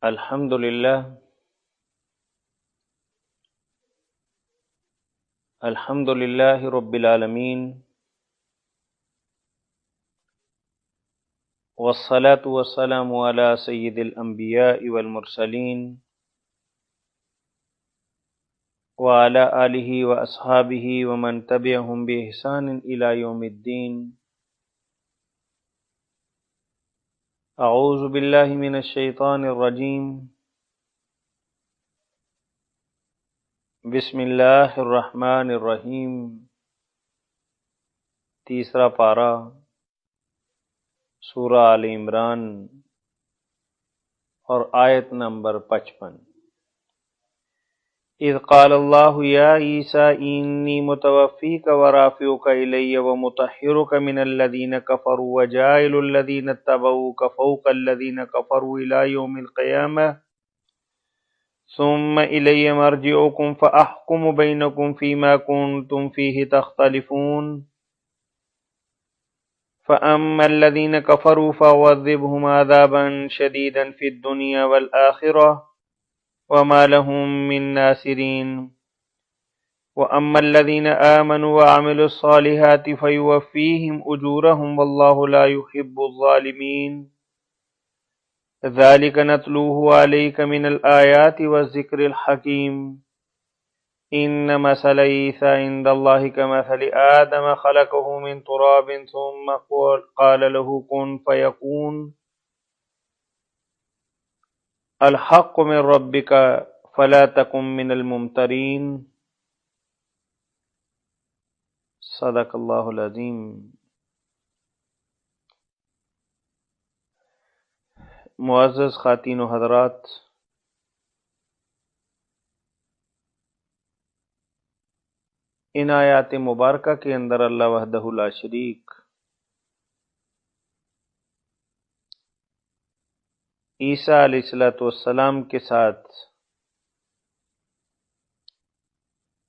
الحمد للہ رب العالمین والصلاة والسلام علی سید الانبیاء والمرسلین وعلی آلہ واصحابہ ومن تبعہم بإحسان الی یوم الدین۔ اعوذ باللہ من الشیطان الرجیم، بسم اللہ الرحمن الرحیم۔ تیسرا پارہ، سورہ آل عمران اور آیت نمبر 55۔ اذ قال اللہ یا عیسیٰ انی متوفیک ورافعک الی ومطہرک من الذین کفروا وجاعل الذین اتبعوک فوق الذین کفروا الی یوم القیامہ ثم الی مرجعکم فاحکم بینکم فیما کنتم فیہ تختلفون فأما الذین کفروا فاعذبهم عذابا شدیدا فی الدنیا والآخرہ وما لهم من ناصرین وأما الذین آمنوا وعملوا الصالحات فیوفیہم اجورہم واللہ لا يحب الظالمین۔ ذلك نتلوه عليك من الآيات والذكر الحكيم إن مثل عيسى عند الله كمثل آدم خلقه من تراب ثم قال له كن فيكون الحق من ربك فلا تكن من الممترين۔ صدق اللہ العظیم۔ معزز خواتین و حضرات، ان آیات مبارکہ کے اندر اللہ وحدہ لا شریک عیسیٰ علیہ السلام کے ساتھ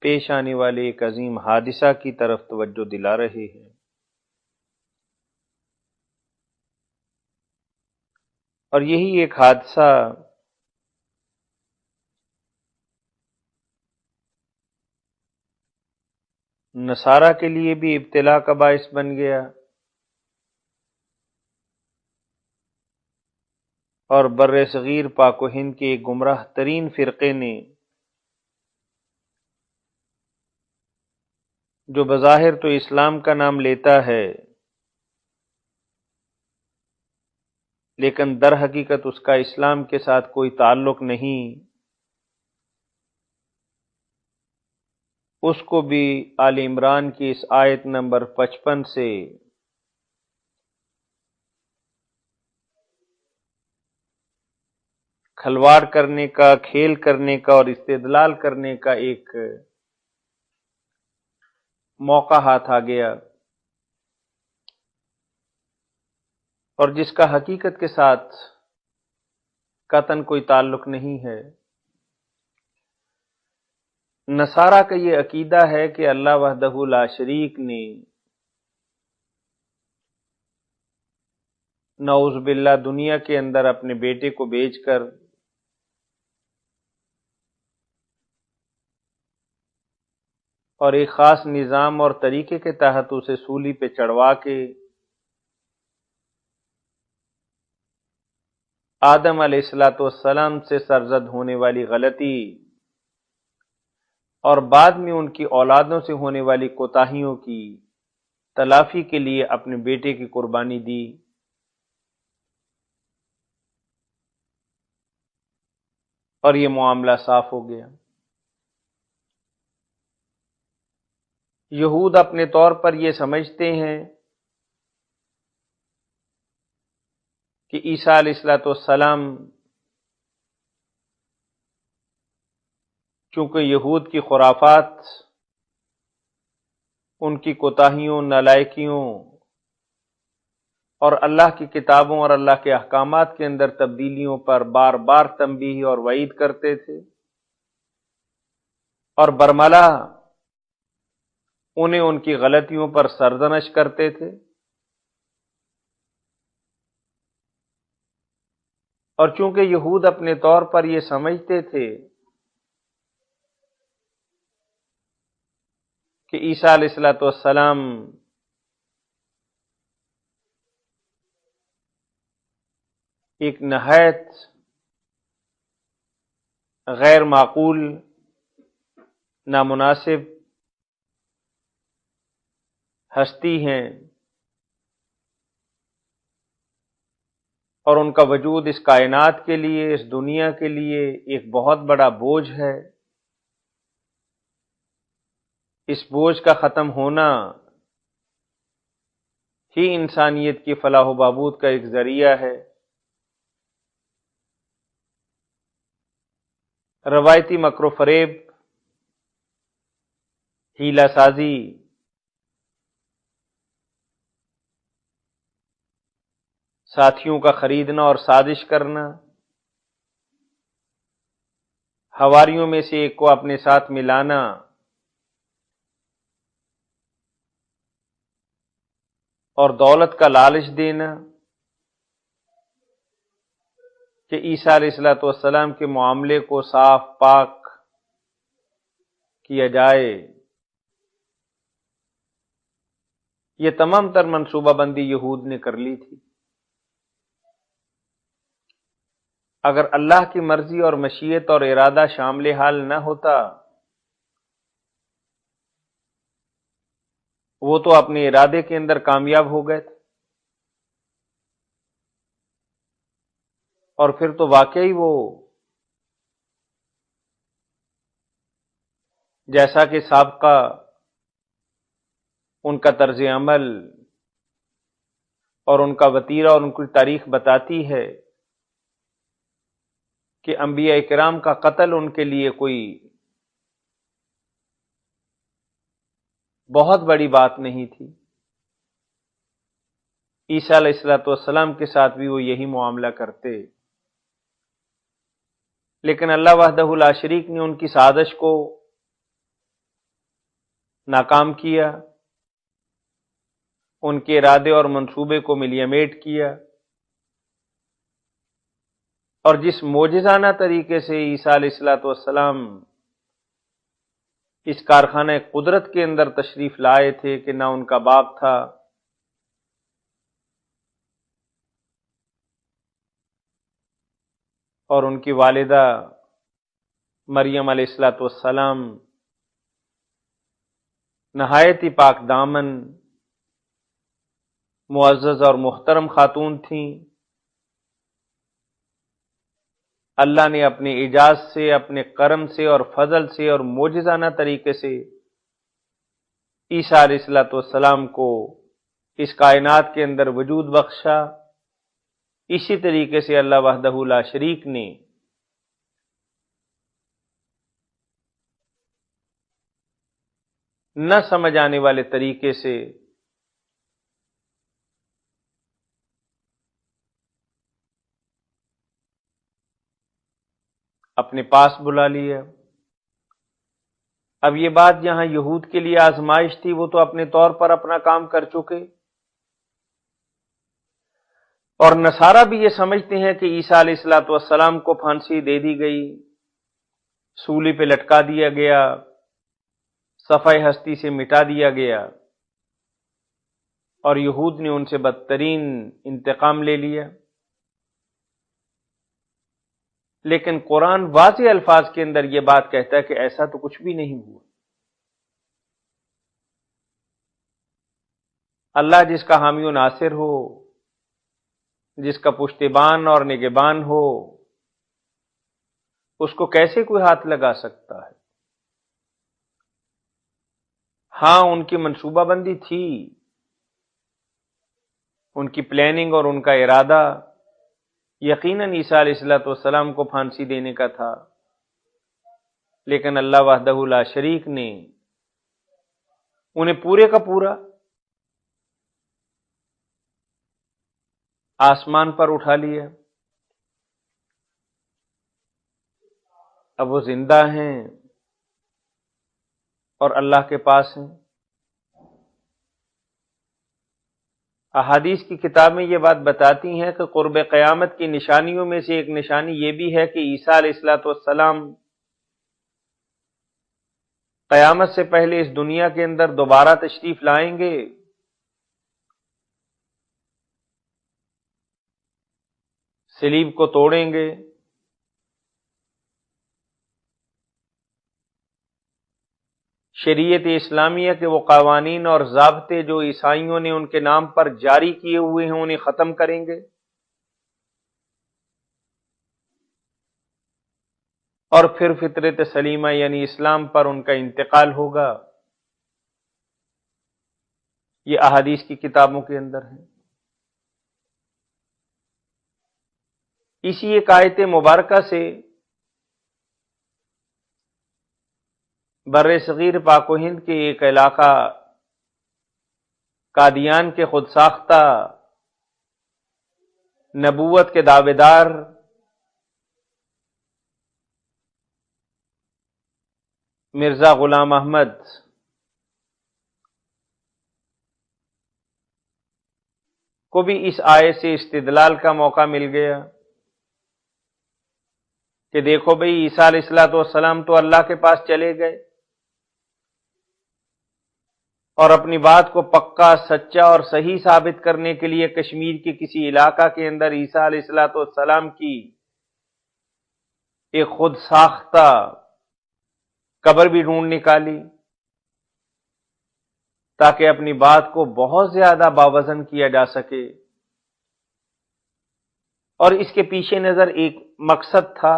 پیش آنے والے ایک عظیم حادثہ کی طرف توجہ دلا رہے ہیں، اور یہی ایک حادثہ نصارہ کے لیے بھی ابتلا کا باعث بن گیا اور بر صغیر پاک و ہند کے ایک گمراہ ترین فرقے نے، جو بظاہر تو اسلام کا نام لیتا ہے لیکن در حقیقت اس کا اسلام کے ساتھ کوئی تعلق نہیں، اس کو بھی آل عمران کی اس آیت نمبر 55 سے کھلواڑ کرنے کا، کھیل کرنے کا اور استدلال کرنے کا ایک موقع ہاتھ آ گیا، اور جس کا حقیقت کے ساتھ قطعاً کوئی تعلق نہیں ہے۔ نصارہ کا یہ عقیدہ ہے کہ اللہ وحدہ لا شریک نے نعوذ باللہ دنیا کے اندر اپنے بیٹے کو بھیج کر اور ایک خاص نظام اور طریقے کے تحت اسے سولی پہ چڑھوا کے آدم علیہ السلام سے سرزد ہونے والی غلطی اور بعد میں ان کی اولادوں سے ہونے والی کوتاہیوں کی تلافی کے لیے اپنے بیٹے کی قربانی دی، اور یہ معاملہ صاف ہو گیا۔ یہود اپنے طور پر یہ سمجھتے ہیں کہ عیسیٰ علیہ السلام چونکہ یہود کی خرافات، ان کی کوتاہیوں، نالائکیوں اور اللہ کی کتابوں اور اللہ کے احکامات کے اندر تبدیلیوں پر بار بار تنبیہ اور وعید کرتے تھے، اور برملا انہیں ان کی غلطیوں پر سرزنش کرتے تھے، اور چونکہ یہود اپنے طور پر یہ سمجھتے تھے کہ عیسیٰ علیہ السلام ایک نہایت غیر معقول، نامناسب ہستی ہیں، اور ان کا وجود اس کائنات کے لیے، اس دنیا کے لیے ایک بہت بڑا بوجھ ہے، اس بوجھ کا ختم ہونا ہی انسانیت کی فلاح و بہبود کا ایک ذریعہ ہے۔ روایتی مکر و فریب، ہیلہ سازی، ساتھیوں کا خریدنا اور سازش کرنا، حواریوں میں سے ایک کو اپنے ساتھ ملانا، اور دولت کا لالچ دینا کہ عیسیٰ علیہ السلام کے معاملے کو صاف پاک کیا جائے، یہ تمام تر منصوبہ بندی یہود نے کر لی تھی۔ اگر اللہ کی مرضی اور مشیت اور ارادہ شامل حال نہ ہوتا، وہ تو اپنے ارادے کے اندر کامیاب ہو گئے تھے، اور پھر تو واقعی وہ جیسا کہ سابقہ ان کا طرز عمل اور ان کا وتیرہ اور ان کی تاریخ بتاتی ہے کہ انبیاء کرام کا قتل ان کے لیے کوئی بہت بڑی بات نہیں تھی۔ عیسیٰ علیہ السلام کے ساتھ بھی وہ یہی معاملہ کرتے، لیکن اللہ وحدہ لا شریک نے ان کی سازش کو ناکام کیا، ان کے ارادے اور منصوبے کو ملیہ میٹ کیا، اور جس معجزانہ طریقے سے عیسیٰ علیہ السلام اس کارخانہ قدرت کے اندر تشریف لائے تھے کہ نہ ان کا باپ تھا، اور ان کی والدہ مریم علیہ السلام نہایت ہی پاک دامن، معزز اور محترم خاتون تھیں۔ اللہ نے اپنے اعجاز سے، اپنے کرم سے اور فضل سے اور معجزانہ طریقے سے عیسیٰ علیہ السلام کو اس کائنات کے اندر وجود بخشا۔ اسی طریقے سے اللہ وحدہ لا شریک نے نہ سمجھ آنے والے طریقے سے اپنے پاس بلا لیا۔ اب یہ بات یہاں یہود کے لیے آزمائش تھی، وہ تو اپنے طور پر اپنا کام کر چکے، اور نصارہ بھی یہ سمجھتے ہیں کہ عیسیٰ علیہ السلام کو پھانسی دے دی گئی، سولی پہ لٹکا دیا گیا، صفحہ ہستی سے مٹا دیا گیا، اور یہود نے ان سے بدترین انتقام لے لیا۔ لیکن قرآن واضح الفاظ کے اندر یہ بات کہتا ہے کہ ایسا تو کچھ بھی نہیں ہوا۔ اللہ جس کا حامی و ناصر ہو، جس کا پشتیبان اور نگہبان ہو، اس کو کیسے کوئی ہاتھ لگا سکتا ہے؟ ہاں، ان کی منصوبہ بندی تھی، ان کی پلاننگ اور ان کا ارادہ یقیناً عیسیٰ علیہ السلام کو پھانسی دینے کا تھا، لیکن اللہ وحدہ لا شریک نے انہیں پورے کا پورا آسمان پر اٹھا لیا۔ اب وہ زندہ ہیں اور اللہ کے پاس ہیں۔ احادیث کی کتابیں یہ بات بتاتی ہیں کہ قرب قیامت کی نشانیوں میں سے ایک نشانی یہ بھی ہے کہ عیسیٰ علیہ الصلوۃ والسلام قیامت سے پہلے اس دنیا کے اندر دوبارہ تشریف لائیں گے، صلیب کو توڑیں گے، شریعت اسلامیہ کے وہ قوانین اور ضابطے جو عیسائیوں نے ان کے نام پر جاری کیے ہوئے ہیں انہیں ختم کریں گے، اور پھر فطرت سلیمہ یعنی اسلام پر ان کا انتقال ہوگا۔ یہ احادیث کی کتابوں کے اندر ہے۔ اسی ایک آیت مبارکہ سے بر صغیر پاک و ہند کے ایک علاقہ قادیان کے خود ساختہ نبوت کے دعوے دار مرزا غلام احمد کو بھی اس آیت سے استدلال کا موقع مل گیا کہ دیکھو بھئی عیسیٰ علیہ الصلوۃ والسلام تو اللہ کے پاس چلے گئے اور اپنی بات کو پکا، سچا اور صحیح ثابت کرنے کے لیے کشمیر کے کسی علاقہ کے اندر عیسیٰ علیہ الصلوۃ والسلام کی ایک خود ساختہ قبر بھی ڈھونڈ نکالی تاکہ اپنی بات کو بہت زیادہ باوزن کیا جا سکے، اور اس کے پیچھے نظر ایک مقصد تھا،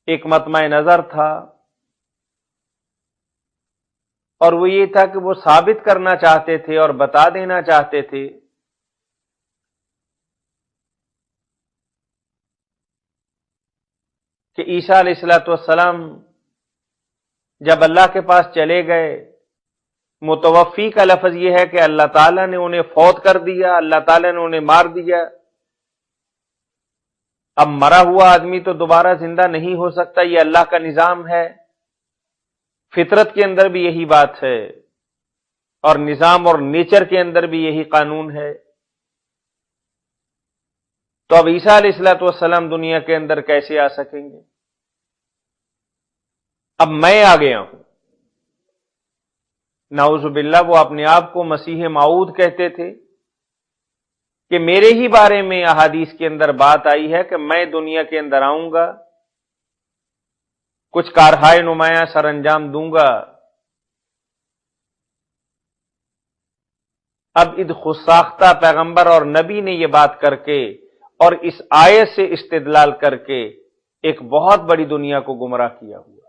ایک مطمع نظر تھا، اور وہ یہ تھا کہ وہ ثابت کرنا چاہتے تھے اور بتا دینا چاہتے تھے کہ عیسیٰ علیہ الصلوۃ والسلام جب اللہ کے پاس چلے گئے، متوفی کا لفظ یہ ہے کہ اللہ تعالیٰ نے انہیں فوت کر دیا، اللہ تعالیٰ نے انہیں مار دیا۔ اب مرا ہوا آدمی تو دوبارہ زندہ نہیں ہو سکتا، یہ اللہ کا نظام ہے، فطرت کے اندر بھی یہی بات ہے، اور نظام اور نیچر کے اندر بھی یہی قانون ہے۔ تو اب عیسیٰ علیہ الصلوۃ والسلام دنیا کے اندر کیسے آ سکیں گے؟ اب میں آ گیا ہوں۔ نعوذ باللہ، وہ اپنے آپ کو مسیح موعود کہتے تھے کہ میرے ہی بارے میں احادیث کے اندر بات آئی ہے کہ میں دنیا کے اندر آؤں گا، کچھ کارہائے نمایاں سر انجام دوں گا۔ اب خود ساختہ پیغمبر اور نبی نے یہ بات کر کے اور اس آیت سے استدلال کر کے ایک بہت بڑی دنیا کو گمراہ کیا ہوا،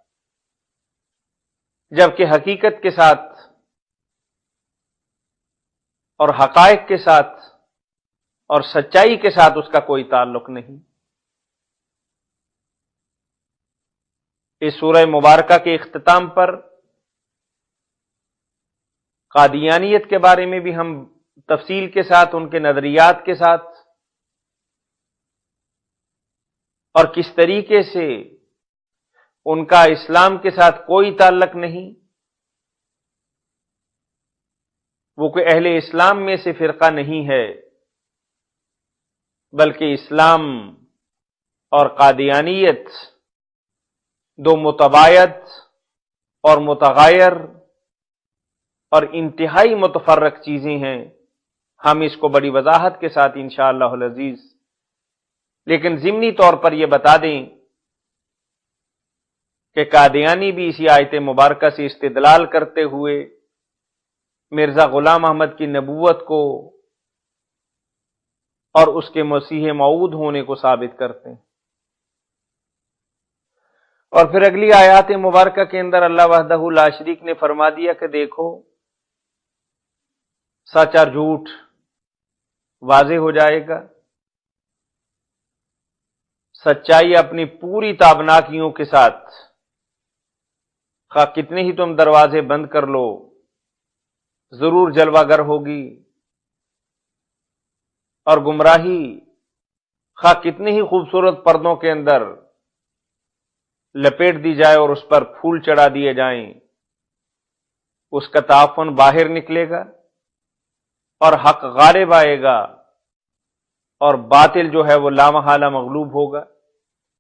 جبکہ حقیقت کے ساتھ اور حقائق کے ساتھ اور سچائی کے ساتھ اس کا کوئی تعلق نہیں۔ اس سورہ مبارکہ کے اختتام پر قادیانیت کے بارے میں بھی ہم تفصیل کے ساتھ، ان کے نظریات کے ساتھ، اور کس طریقے سے ان کا اسلام کے ساتھ کوئی تعلق نہیں، وہ کوئی اہل اسلام میں سے فرقہ نہیں ہے، بلکہ اسلام اور قادیانیت دو متباعد اور متغیر اور انتہائی متفرق چیزیں ہیں۔ ہم اس کو بڑی وضاحت کے ساتھ انشاءاللہ العزیز، لیکن ضمنی طور پر یہ بتا دیں کہ قادیانی بھی اسی آیت مبارکہ سے استدلال کرتے ہوئے مرزا غلام احمد کی نبوت کو اور اس کے مسیح موعود ہونے کو ثابت کرتے ہیں۔ اور پھر اگلی آیات مبارکہ کے اندر اللہ وحدہ لا شریک نے فرما دیا کہ دیکھو سچ اور جھوٹ واضح ہو جائے گا، سچائی اپنی پوری تابناکیوں کے ساتھ، خواہ کتنے ہی تم دروازے بند کر لو، ضرور جلوہ گر ہوگی، اور گمراہی خواہ کتنے ہی خوبصورت پردوں کے اندر لپیٹ دی جائے اور اس پر پھول چڑھا دیے جائیں، اس کا تعفن باہر نکلے گا، اور حق غالب آئے گا اور باطل جو ہے وہ لامحالہ مغلوب ہوگا۔